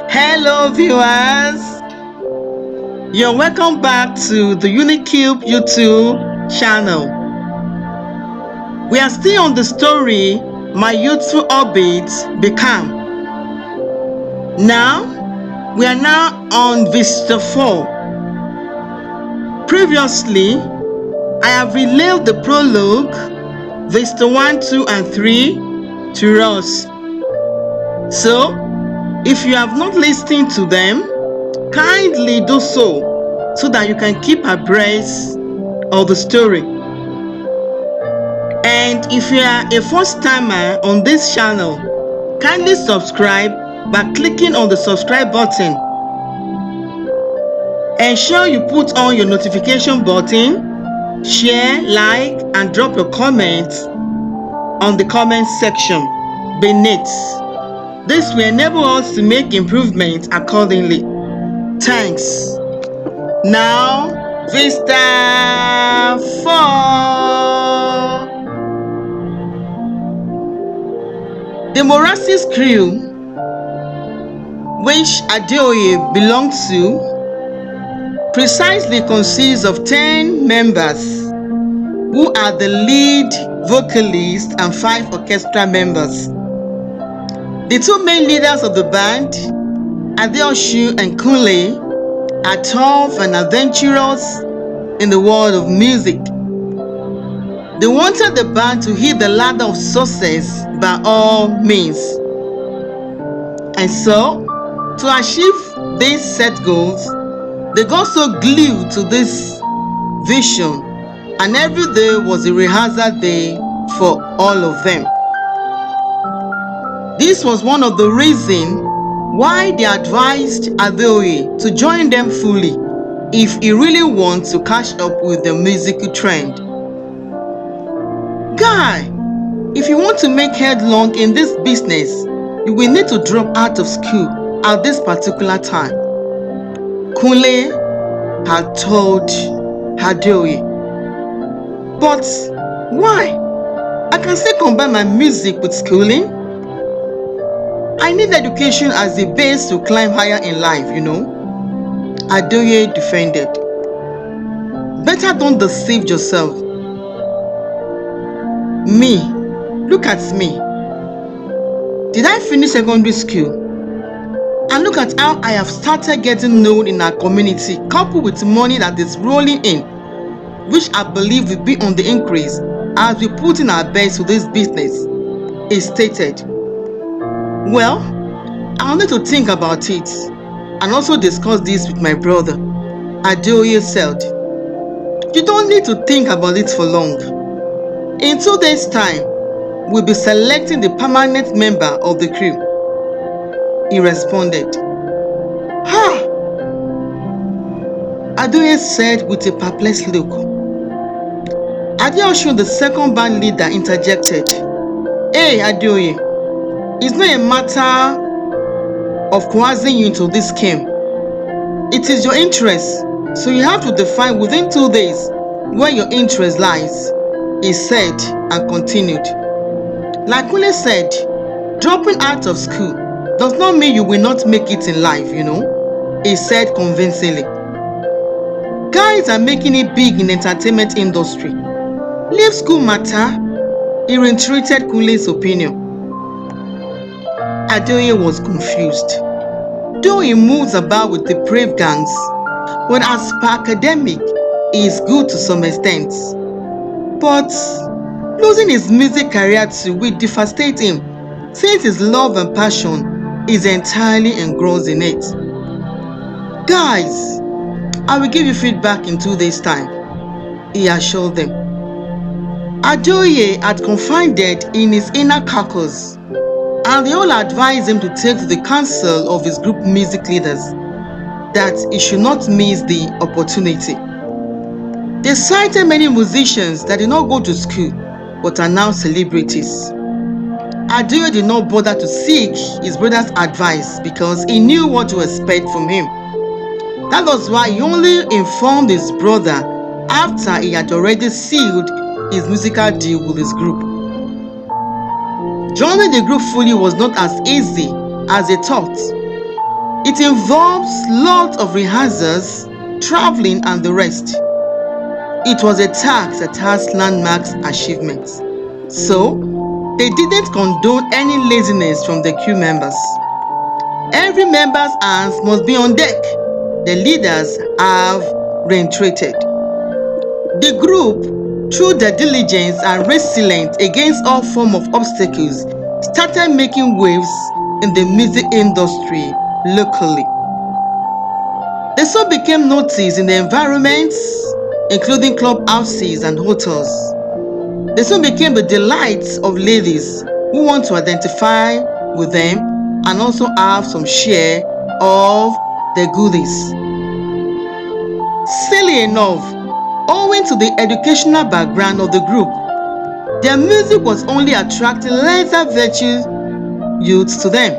Hello viewers, you're welcome back to the Uni-que YouTube channel. We are still on the story My Youthful Orbit Become. Now, we are now on Vista 4. Previously, I have relayed the prologue, Vista 1, 2 and 3 to us. So, if you have not listened to them, kindly do so that you can keep abreast of the story. And if you are a first timer on this channel, kindly subscribe by clicking on the subscribe button. Ensure you put on your notification button, share, like, and drop your comments on the comment section beneath. This will enable us to make improvements accordingly. Thanks. Now, Vista 4. The Morasses crew, which Adeoye belonged to, precisely consists of 10 members who are the lead vocalist and 5 orchestra members. The two main leaders of the band, Adeoye and Kunle, are tough and adventurous in the world of music. They wanted the band to hit the ladder of success by all means. And so, to achieve these set goals, they got so glued to this vision, and every day was a rehearsal day for all of them. This was one of the reasons why they advised Adeoye to join them fully if he really wants to catch up with the musical trend. Guy, if you want to make headlong in this business, you will need to drop out of school at this particular time, Kunle had told Adeoye. But why? I can still combine my music with schooling. I need education as a base to climb higher in life, Adeoye defended. Better don't deceive yourself. Me, look at me. Did I finish secondary school? And look at how I have started getting known in our community, coupled with money that is rolling in, which I believe will be on the increase as we put in our best to this business, he stated. Well, I'll need to think about it and also discuss this with my brother, Adeoye said. You don't need to think about it for long. In 2 days' time, we'll be selecting the permanent member of the crew. He responded. Adeoye said with a perplexed look. Adeoye, the second band leader, interjected. Hey Adeoye, it's not a matter of coercing you into this scheme. It is your interest, so you have to define within 2 days where your interest lies, he said and continued. Like Kunle said, dropping out of school does not mean you will not make it in life, he said convincingly. Guys are making it big in the entertainment industry. Leave school matter, he reiterated Kunle's opinion. Adeoye was confused. Though he moves about with the brave gangs, but as per academic, he is good to some extent. But losing his music career too will devastate him, since his love and passion is entirely engrossed in it. Guys, I will give you feedback in 2 days' time, he assured them. Adeoye had confided in his inner caucus, and they all advised him to take to the council of his group music leaders that he should not miss the opportunity. They cited many musicians that did not go to school but are now celebrities. Adeoye did not bother to seek his brother's advice because he knew what to expect from him. That was why he only informed his brother after he had already sealed his musical deal with his group. Joining the group fully was not as easy as they thought. It involves lots of rehearsals, traveling, and the rest. It was a task that has landmark achievements. So, they didn't condone any laziness from the crew members. Every member's hands must be on deck. The leaders have reiterated. The group, through their diligence and resilience against all forms of obstacles, started making waves in the music industry locally. They soon became noticed in the environments, including clubhouses and hotels. They soon became the delights of ladies who want to identify with them and also have some share of the goodies. Silly enough, owing to the educational background of the group, their music was only attracting lesser virtue youths to them.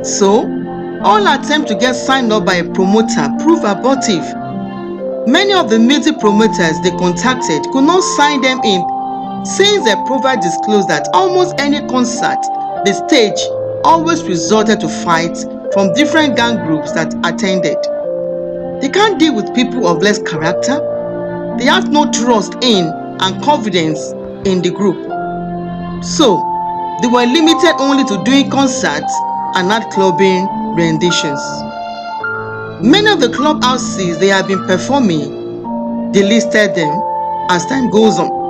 So, all attempts to get signed up by a promoter proved abortive. Many of the music promoters they contacted could not sign them in since their profile disclosed that almost any concert, the stage always resorted to fights from different gang groups that attended. They can't deal with people of less character. They have no trust in and confidence in the group. So, they were limited only to doing concerts and nightclubbing renditions. Many of the clubhouses they have been performing, they listed them as time goes on.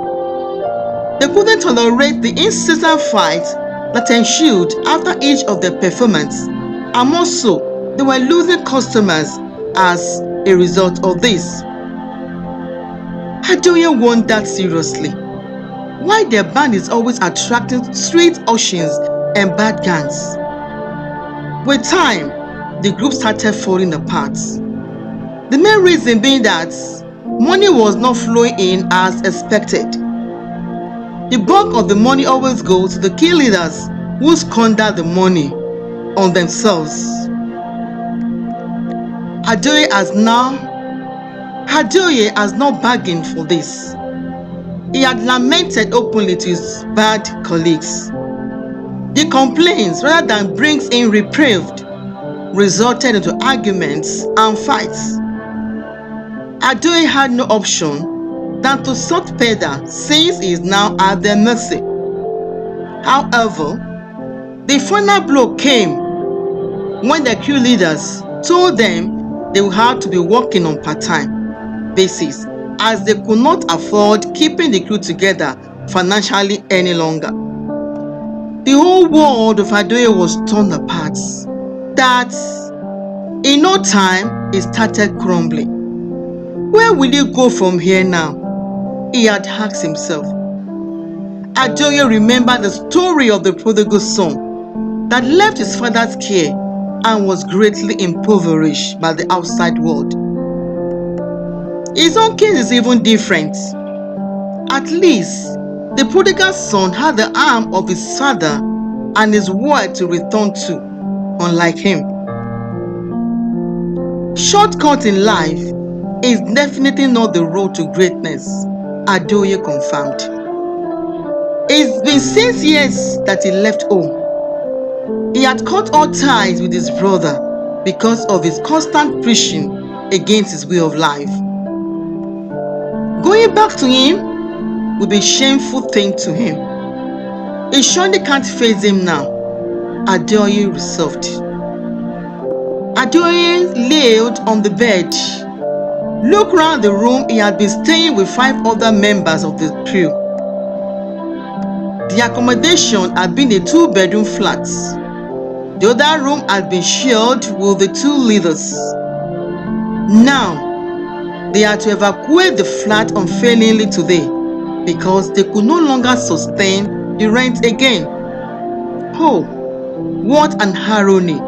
They couldn't tolerate the incessant fights that ensued after each of their performance, and more so, they were losing customers as a result of this. Adeoye wondered seriously why their band is always attracting street urchins and bad gangs. With time, the group started falling apart. The main reason being that money was not flowing in as expected. The bulk of the money always goes to the key leaders who squander the money on themselves. Adeoye has now bargained for this. He had lamented openly to his bad colleagues. The complaints, rather than brings in reprieve, resulted into arguments and fights. Adeoye had no option than to sort pedal since he is now at their mercy. However, the final blow came when the crew leaders told them they would have to be working on part-time basis as they could not afford keeping the crew together financially any longer. The whole world of Adeoye was torn apart. That in no time it started crumbling. Where will he go from here now? He had asked himself. Adeoye remembered the story of the prodigal son that left his father's care and was greatly impoverished by the outside world. His own case is even different. At least, the prodigal son had the arm of his father and his word to return to, unlike him. Shortcut in life is definitely not the road to greatness, Adeoye confirmed. It's been 6 years that he left home. He had cut all ties with his brother because of his constant preaching against his way of life. Going back to him would be a shameful thing to him. He surely can't face him now, Adeoye resolved. Adeoye laid on the bed. Looked round the room. He had been staying with 5 other members of the crew. The accommodation had been a 2-bedroom flat. The other room had been shared with the 2 leaders. Now, they had to evacuate the flat unfailingly today because they could no longer sustain the rent again. Oh, what an irony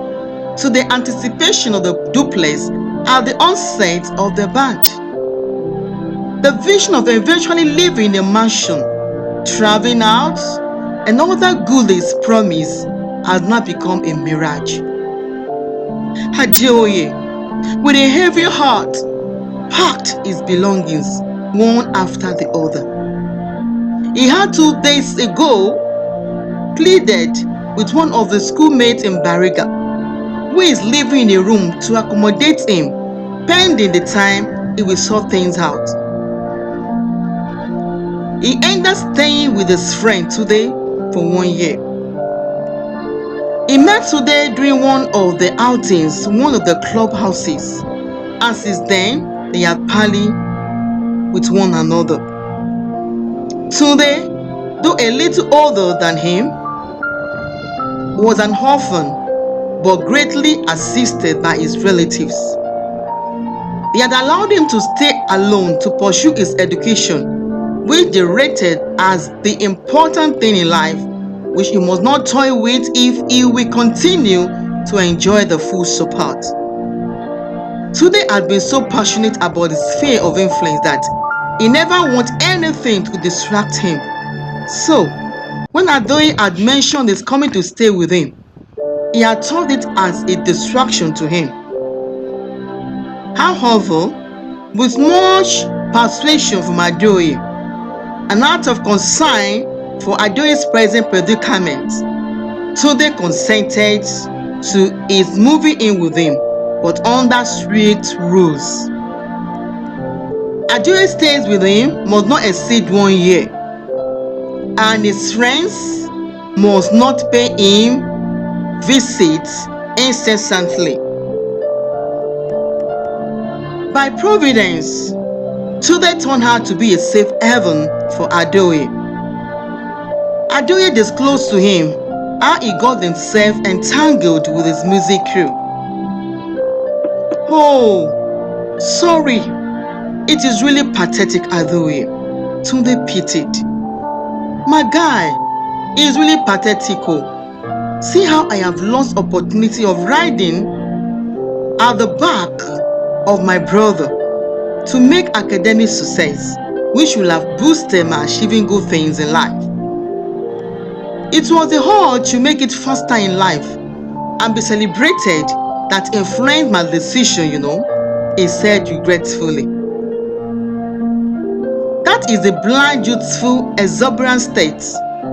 to the anticipation of the duplex at the onset of the band. The vision of eventually living in a mansion, traveling out, and all that goodies promised has now become a mirage. Adeoye, with a heavy heart, packed his belongings one after the other. He had 2 days ago pleaded with one of the schoolmates in Bariga, who is living in a room, to accommodate him pending the time he will sort things out. He ended up staying with his friend today for 1 year. He met today during one of the outings, one of the clubhouses, and since then they had parley with one another. Today, though a little older than him, was an orphan but greatly assisted by his relatives. They had allowed him to stay alone to pursue his education, which they rated as the important thing in life, which he must not toy with if he will continue to enjoy the full support. Tunde had been so passionate about his sphere of influence that he never wanted anything to distract him. So, when Adeoye had mentioned his coming to stay with him, he had thought it as a distraction to him. However, with much persuasion from Adeoye, and out of concern for Adeoye's present predicament, Tunde consented to his moving in with him, but under strict rules. Adeoye stays with him must not exceed 1 year, and his friends must not pay him visits incessantly. By providence, Tunde turned out to be a safe haven for Adeoye. Adeoye disclosed to him how he got himself entangled with his music crew. "Oh, sorry, it is really pathetic, Adeoye," Tunde pitied. "My guy, it is really pathetic. Oh. See how I have lost opportunity of riding at the back of my brother to make academic success, which will have boosted my achieving good things in life. It was the urge to make it faster in life and be celebrated that influenced my decision, he said regretfully. That is the blind, youthful, exuberant state,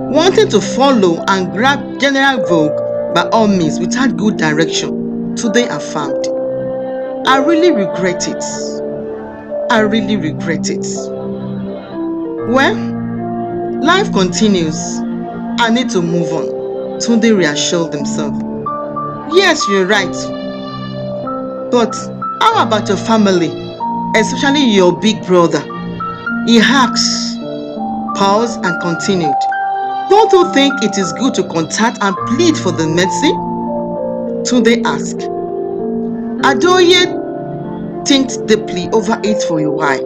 wanting to follow and grab general vogue by all means without good direction, today affirmed. I really regret it. I really regret it. Well, life continues. I need to move on, Tunde reassured himself. Yes, you're right. But how about your family, especially your big brother? He asked, paused and continued. Don't you think it is good to contact and plead for the mercy? Tunde asked. Adeoye thinks deeply over it for a while.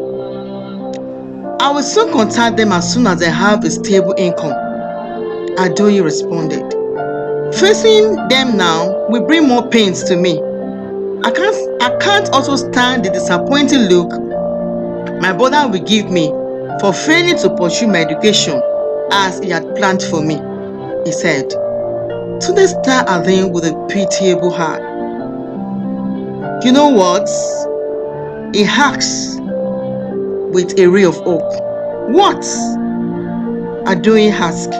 I will soon contact them as soon as I have a stable income, Adeoye responded. Facing them now will bring more pains to me. I can't also stand the disappointing look my brother will give me for failing to pursue my education as he had planned for me, he said. Tunde stared at him with a pitiable heart. You know what? He asked with a ray of hope. What? Adeoye asked.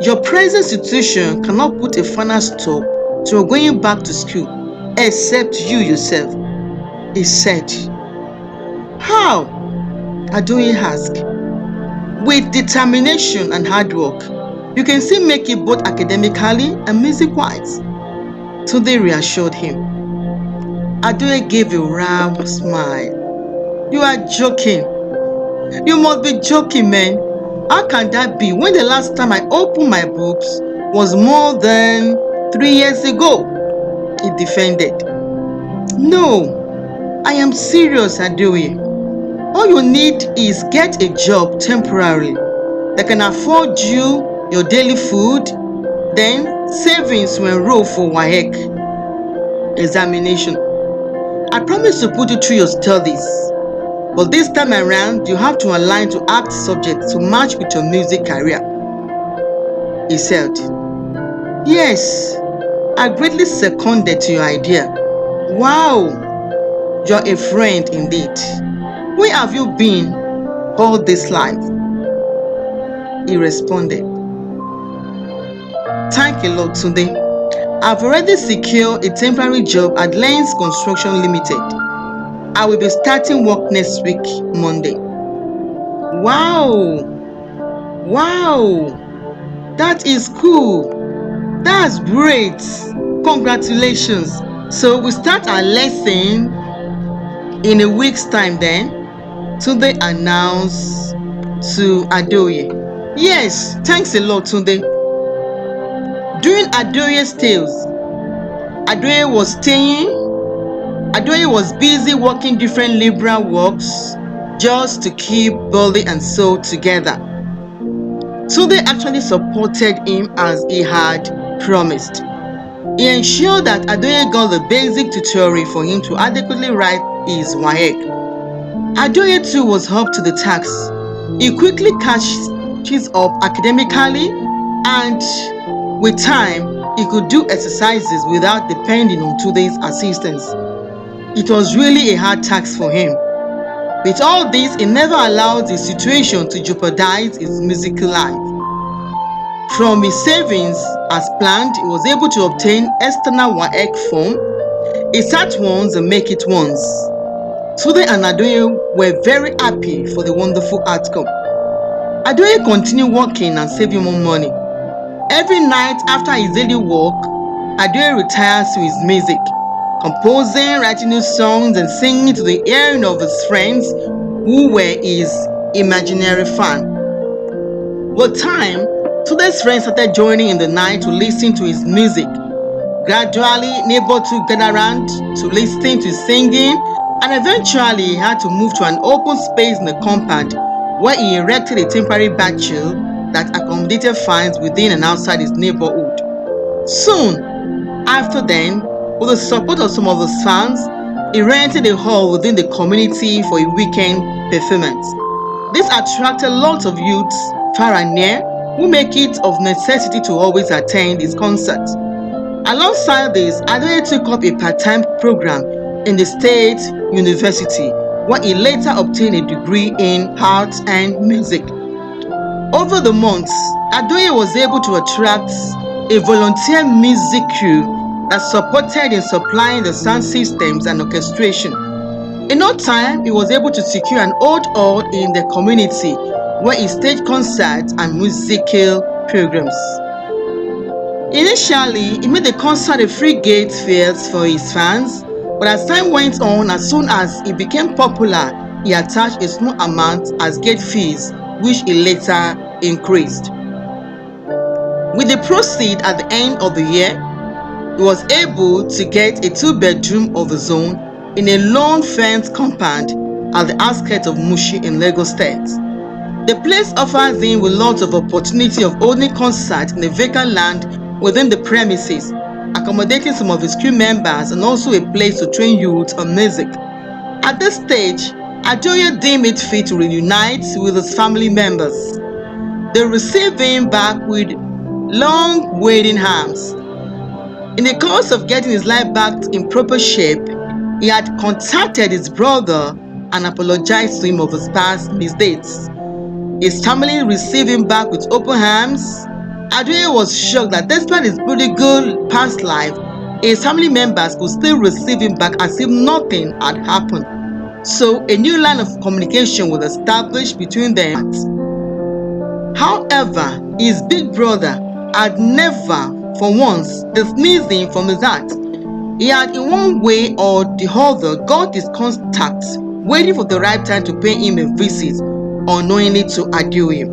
Your present situation cannot put a final stop to your going back to school except you yourself, he said. How? Adeoye asked. With determination and hard work, you can still make it both academically and music-wise, Tunde reassured him. Adeoye gave a round smile. You are joking. You must be joking, man. How can that be when the last time I opened my books was more than 3 years ago? He defended. No, I am serious, Adeoye. All you need is get a job temporarily that can afford you your daily food, then savings will enroll for WAEC examination. I promise to put you through your studies, but this time around you have to align to art subjects to match with your music career, he said. Yes, I greatly seconded to your idea. Wow, you're a friend indeed. Where have you been all this life? He responded. Thank you, Lord, today. I've already secured a temporary job at Lens Construction Limited. I will be starting work next week, Monday. Wow! Wow! That is cool. That's great. Congratulations. So we start our lesson in a week's time then. Tunde announced to Adeoye. Yes, thanks a lot, Tunde. During Adeoye's tales, Adeoye was busy working different liberal works just to keep body and soul together. Tunde actually supported him as he had promised. He ensured that Adeoye got the basic tutorial for him to adequately write his WAEC. Adeoye too was up to the task. He quickly catches up academically, and with time, he could do exercises without depending on Tunde's assistance. It was really a hard task for him. With all this, he never allowed the situation to jeopardize his musical life. From his savings, as planned, he was able to obtain external WAEC form. He sat once and make it once. Tunde and Adeoye were very happy for the wonderful outcome. Adeoye continued working and saving more money. Every night after his daily work, Adeoye retires to his music, composing, writing new songs, and singing to the hearing of his friends who were his imaginary fan. With time, Tunde's friends started joining in the night to listen to his music. Gradually, neighbors too gathered around to listen to his singing, and eventually he had to move to an open space in the compound where he erected a temporary battle that accommodated fans within and outside his neighborhood. Soon after then, with the support of some of his fans, he rented a hall within the community for a weekend performance. This attracted lots of youths far and near who make it of necessity to always attend his concerts. Alongside this, Adeoye took up a part-time program in the State University, where he later obtained a degree in art and music. Over the months, Adeoye was able to attract a volunteer music crew that supported in supplying the sound systems and orchestration. In no time, he was able to secure an old hall in the community where he staged concerts and musical programs. Initially, he made the concert a free gate fares for his fans, but as time went on, as soon as he became popular, he attached a small amount as gate fees, which he later increased. With the proceeds at the end of the year, he was able to get a 2-bedroom of his own in a long-fenced compound at the outskirts of Mushi in Lagos State. The place offers him with lots of opportunity of holding concerts in the vacant land within the premises, accommodating some of his crew members and also a place to train youth on music. At this stage, Adeoye deemed it fit to reunite with his family members. They received him back with long waiting arms. In the course of getting his life back in proper shape, he had contacted his brother and apologized to him of his past misdeeds. His family received him back with open arms. Adeoye was shocked that despite his pretty good past life, his family members could still receive him back as if nothing had happened. So a new line of communication was established between them. However, his big brother had never, for once, dismissed him from his heart. He had in one way or the other got his contacts, waiting for the right time to pay him a visit, unknowingly to Adeoye.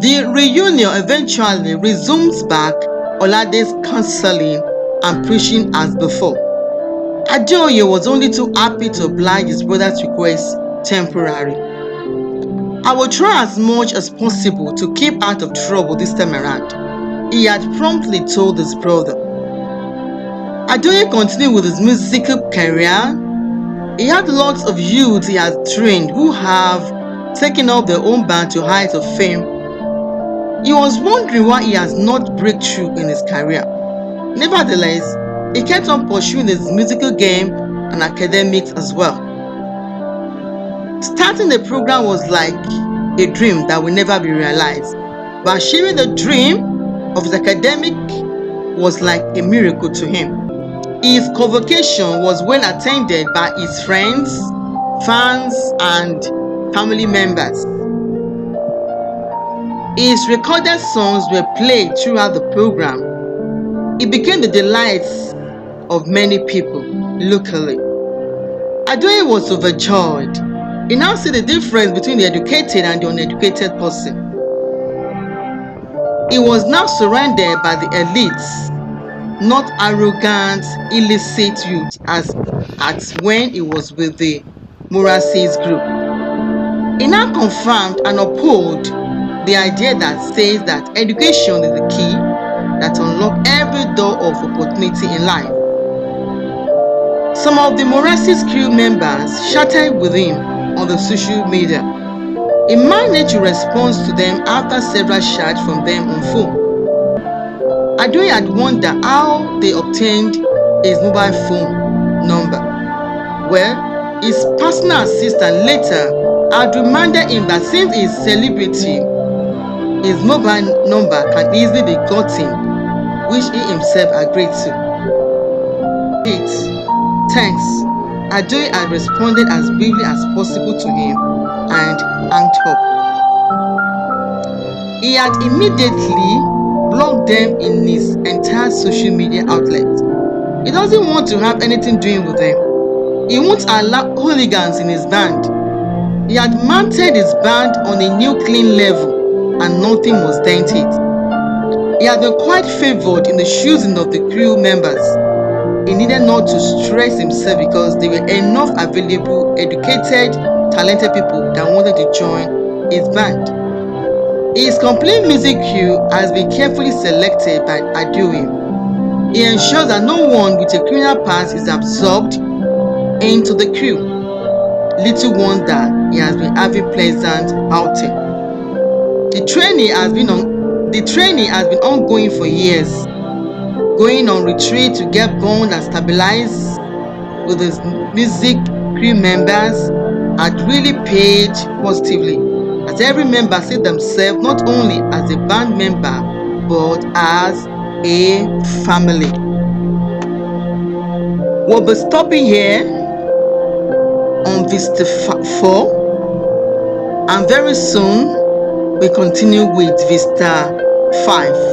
The reunion eventually resumes back Olade's counseling and preaching as before. Adeoye was only too happy to oblige his brother's request temporarily. I will try as much as possible to keep out of trouble this time around, he had promptly told his brother. Adeoye continued with his musical career. He had lots of youth he had trained who have taken up their own band to heights of fame. He was wondering why he has not breakthrough in his career. Nevertheless, he kept on pursuing his musical game and academics as well. Starting the program was like a dream that will never be realized. But achieving the dream of his academic was like a miracle to him. His convocation was well attended by his friends, fans, and family members. His recorded songs were played throughout the program. It became the delight of many people locally. Adeoye was overjoyed. He now see the difference between the educated and the uneducated person. He was now surrounded by the elites, not arrogant, illicit youth as at when he was with the Morasses group. He now confirmed and upheld the idea that says that education is the key that unlocks every door of opportunity in life. Some of the Morasses crew members chatted with him on the social media. He managed to respond to them after several chats from them on phone. Adeoye had wondered how they obtained his mobile phone number. Well, his personal assistant later had reminded him that since he is a celebrity, his mobile number can easily be gotten, which he himself agreed to. 8. Thanks. Adeoye had responded as briefly as possible to him and hanged up. He had immediately blocked them in his entire social media outlet. He doesn't want to have anything doing with them. He won't allow hooligans in his band. He had mounted his band on a new clean level and nothing must dent it. He had been quite favored in the choosing of the crew members. He needed not to stress himself because there were enough available, educated, talented people that wanted to join his band. His complete music crew has been carefully selected by Adeoye. He ensures that no one with a criminal past is absorbed into the crew. Little wonder he has been having pleasant outing. The training has been ongoing for years, going on retreat to get bond and stabilize with his music crew members had really paid positively, as every member sees themselves not only as a band member but as a family. We'll be stopping here on Vista 4, and very soon we continue with Vista 5.